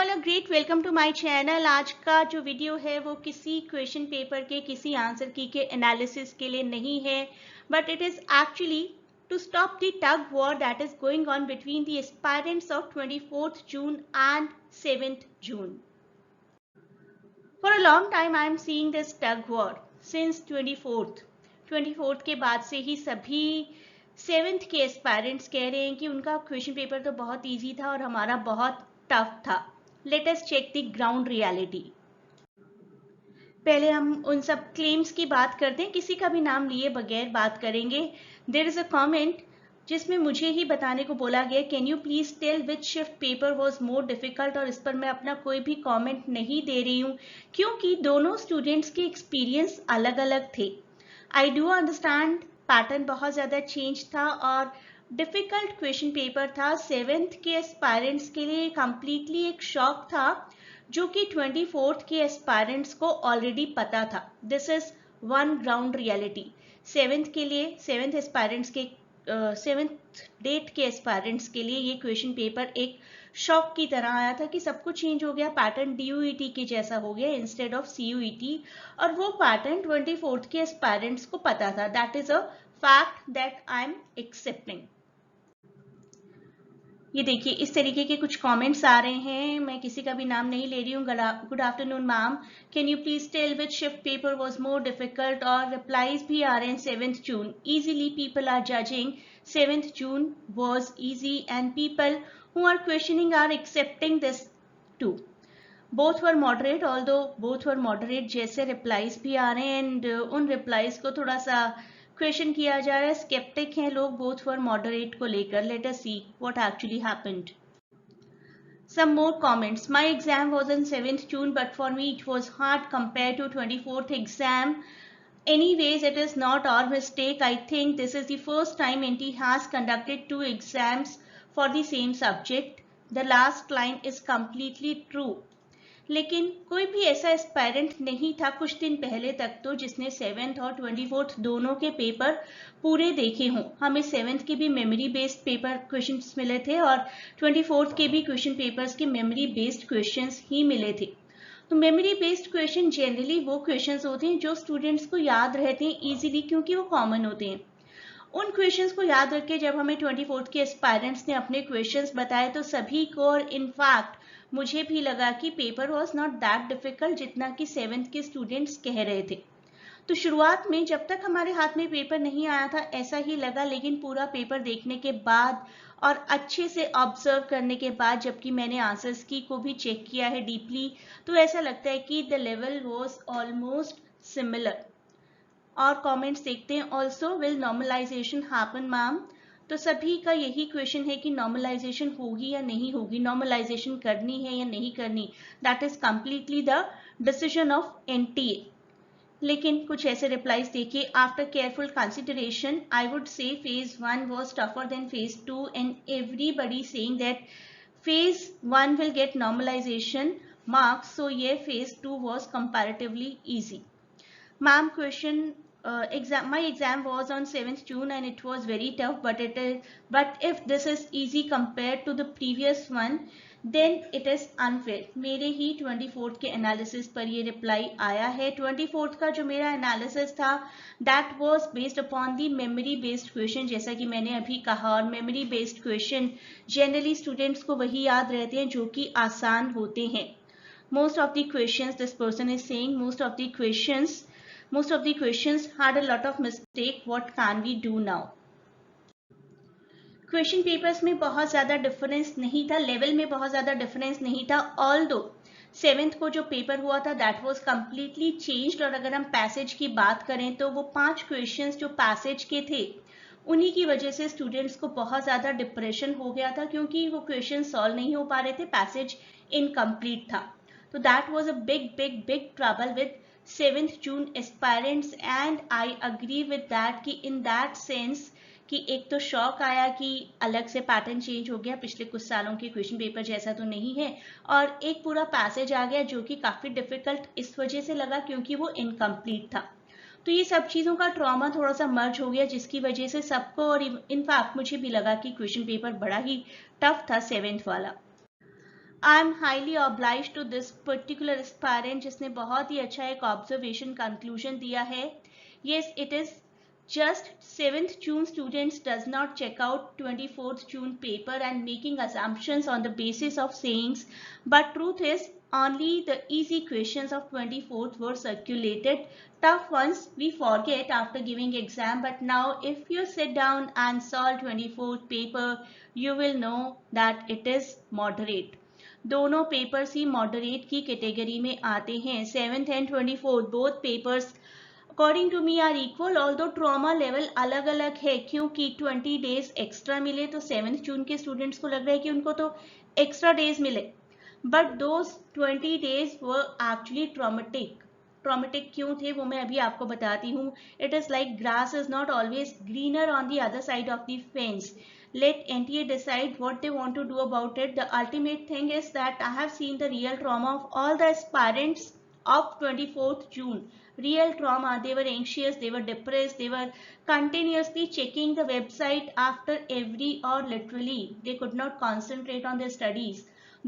All great welcome to my channel. आज का जो वीडियो है वो किसी क्वेश्चन पेपर के किसी आंसर की के एनालिसिस के लिए नहीं है, but it is actually to stop the tug war that is going on between the aspirants of 24th June and 7th June. For a long time I am seeing this tug war since 24th के बाद से ही सभी 7th के aspirants कह रहे हैं कि उनका क्वेश्चन पेपर तो बहुत इजी था और हमारा बहुत टफ था। Let us check the ground reality. पहले हम उन सब क्लेम्स की बात करते हैं, किसी का भी नाम लिए बगैर बात करेंगे। देयर इज अ कमेंट जिसमें मुझे ही बताने को बोला गया, can you please tell which shift paper was more difficult, और इस पर मैं अपना कोई भी कमेंट नहीं दे रही हूँ क्योंकि दोनों स्टूडेंट्स के एक्सपीरियंस अलग अलग थे। आई डू अंडरस्टैंड पैटर्न बहुत ज़्यादा चेंज था और डिफिकल्ट क्वेश्चन पेपर था। 7th के एस्पायरेंट्स के लिए कंप्लीटली एक शॉक था जो कि 24th के एस्पायरेंट्स को ऑलरेडी पता था। This is one ground reality. 7th के लिए 7th एस्पायरेंट्स के 7th डेट के एस्पायरेंट्स के लिए ये क्वेश्चन पेपर एक शॉक की तरह आया था कि सब कुछ चेंज हो गया, पैटर्न DUET के जैसा हो गया इंस्टेड ऑफ CUET, और वो पैटर्न 24th के एस्पायरेंट्स को पता था। That is a fact that I am accepting. ये देखिए इस तरीके के कुछ कमेंट्स आ रहे हैं, मैं किसी का भी नाम नहीं ले रही हूँ। Good afternoon ma'am, can you please tell which shift paper was more difficult, और रिप्लाईज भी आ रहे हैं 7th June. Easily people are judging 7th June was easy and people who are questioning are accepting this too. Both were moderate, although both were moderate जैसे replies भी आ रहे हैं एंड उन रिप्लाईज को थोड़ा सा क्वेश्चन किया जा रहा है। स्केप्टिक हैं लोग बोथ फॉर मॉडरेट को लेकर। Let us see what actually happened. Some more comments. My exam was on 7th June, but for me it was hard compared to 24th exam. Anyways, it is not our mistake. I think this is the first time NT has conducted 2 exams for the same subject. The last line is completely true. लेकिन कोई भी ऐसा aspirant नहीं था कुछ दिन पहले तक तो जिसने 7th और 24th दोनों के पेपर पूरे देखे हों। हमें 7th के भी मेमोरी बेस्ड पेपर क्वेश्चंस मिले थे और 24th के भी क्वेश्चन पेपर्स के मेमोरी बेस्ड क्वेश्चंस ही मिले थे। तो मेमोरी बेस्ड क्वेश्चन जनरली वो क्वेश्चंस होते हैं जो स्टूडेंट्स को याद रहते हैं इजीली क्योंकि वो कॉमन होते हैं। उन क्वेश्चंस को याद रख के जब हमें 24th के एस्पायरेंट्स ने अपने क्वेश्चंस बताए तो सभी को, और इनफैक्ट मुझे भी लगा कि paper was not that difficult जितना कि 7th के स्टूडेंट्स कह रहे थे। तो शुरुआत में जब तक हमारे हाथ में पेपर नहीं आया था ऐसा ही लगा, लेकिन पूरा पेपर देखने के बाद और अच्छे से ऑब्जर्व करने के बाद, जबकि मैंने आंसर्स की को भी चेक किया है डीपली, तो ऐसा लगता है कि the level was almost similar. और कमेंट्स देखते हैं। Also will normalisation happen ma'am, तो सभी का यही क्वेश्चन है कि नॉर्मलाइजेशन होगी या नहीं होगी, नॉर्मलाइजेशन करनी है या नहीं करनी, that is completely the decision of NTA। लेकिन कुछ ऐसे रिप्लाईज देखिए। After careful consideration I would say phase 1 was tougher than phase 2 and everybody saying that phase 1 will get normalization marks, so yeah phase 2 was comparatively easy. Ma'am, my exam was on 7th June and it was very tough, but if this is easy compared to the previous one, then it is unfair. मेरे ही 24th के analysis पर ये reply आया है। 24th का जो मेरा analysis था that was based upon the memory based question, जैसा कि मैंने अभी कहा, और memory based question generally students को वही याद रहते हैं जो कि आसान होते हैं। Most of the questions, this person is saying, most of the questions had a lot of mistake. What can we do now? Question papers में बहुत ज़्यादा डिफरेंस नहीं था, लेवल में बहुत ज़्यादा डिफरेंस नहीं था। ऑल्दो 7th को जो पेपर हुआ था दैट वाज कम्प्लीटली चेंज्ड, और अगर हम पैसेज की बात करें तो वो 5 क्वेश्चंस जो पैसेज के थे उन्हीं की वजह से स्टूडेंट्स को बहुत ज़्यादा डिप्रेशन हो गया था क्योंकि वो क्वेश्चन सॉल्व नहीं हो पा रहे थे, पैसेज इनकम्प्लीट था। तो that was a big big big trouble with 7th June aspirants, and I agree with that कि in that sense कि एक तो शॉक आया कि अलग से पैटर्न चेंज हो गया, पिछले कुछ सालों के क्वेश्चन पेपर जैसा तो नहीं है, और एक पूरा पैसेज आ गया जो कि काफ़ी डिफिकल्ट इस वजह से लगा क्योंकि वो इनकम्प्लीट था। तो ये सब चीज़ों का ट्रॉमा थोड़ा सा मर्ज हो गया जिसकी वजह से सबको, और इनफैक्ट मुझे भी लगा कि क्वेश्चन पेपर बड़ा ही टफ था 7th वाला। I am highly oblige to this particular aspirant जिसने बहुत ही अच्छा एक ऑब्जर्वेशन कंक्लूजन दिया है. Yes, it is just 7th June students does not check out 24th June paper and making assumptions on the basis of sayings, but truth is only the easy questions of 24th were circulated. Tough ones we forget after giving exam, but now if you sit down and solve 24th paper, you will know that it is moderate. दोनों papers ही moderate की category में आते हैं. 7th and 24th both papers according to me are equal, although trauma level अलग अलग है क्योंकि 20 डेज एक्स्ट्रा मिले तो 7th जून के स्टूडेंट्स को लग रहा है कि उनको तो एक्स्ट्रा डेज मिले, but those 20 days were actually traumatic क्यों थे वो मैं अभी आपको बताती हूँ. It is like grass is not always greener on the other side of the fence. Let NTA decide what they want to do about it. The ultimate thing is that I have seen the real trauma of all the aspirants of 24th June. Real trauma. They were anxious, they were depressed, they were continuously checking the website after every or literally. They could not concentrate on their studies.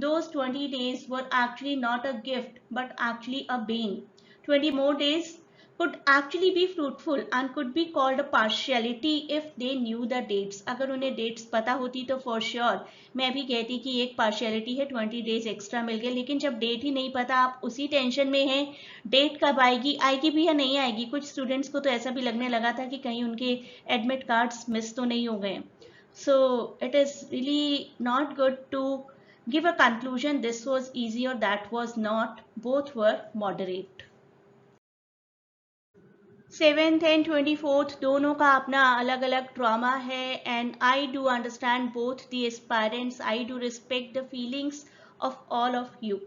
Those 20 days were actually not a gift but actually a bane. 20 more days could actually be fruitful and could be called a partiality if they knew the dates. अगर उन्हें dates पता होती तो for sure मैं भी कहती कि एक partiality है, 20 days extra मिल गए, लेकिन जब date ही नहीं पता आप उसी tension में हैं date कब आएगी भी या नहीं आएगी. कुछ students को तो ऐसा भी लगने लगा था कि कहीं उनके admit cards miss तो नहीं हो गए. So it is really not good to give a conclusion this was easy or that was not. Both were moderate. 7th and 24th दोनों का अपना अलग अलग ट्रॉमा है and I do understand both the aspirants. I do respect the feelings of all of you.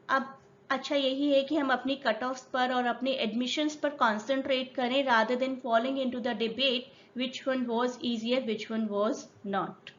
अब अच्छा यही है कि हम अपनी कट ऑफ्स पर और अपने एडमिशन्स पर कॉन्सेंट्रेट करें rather than following into the debate which one was easier which one was not.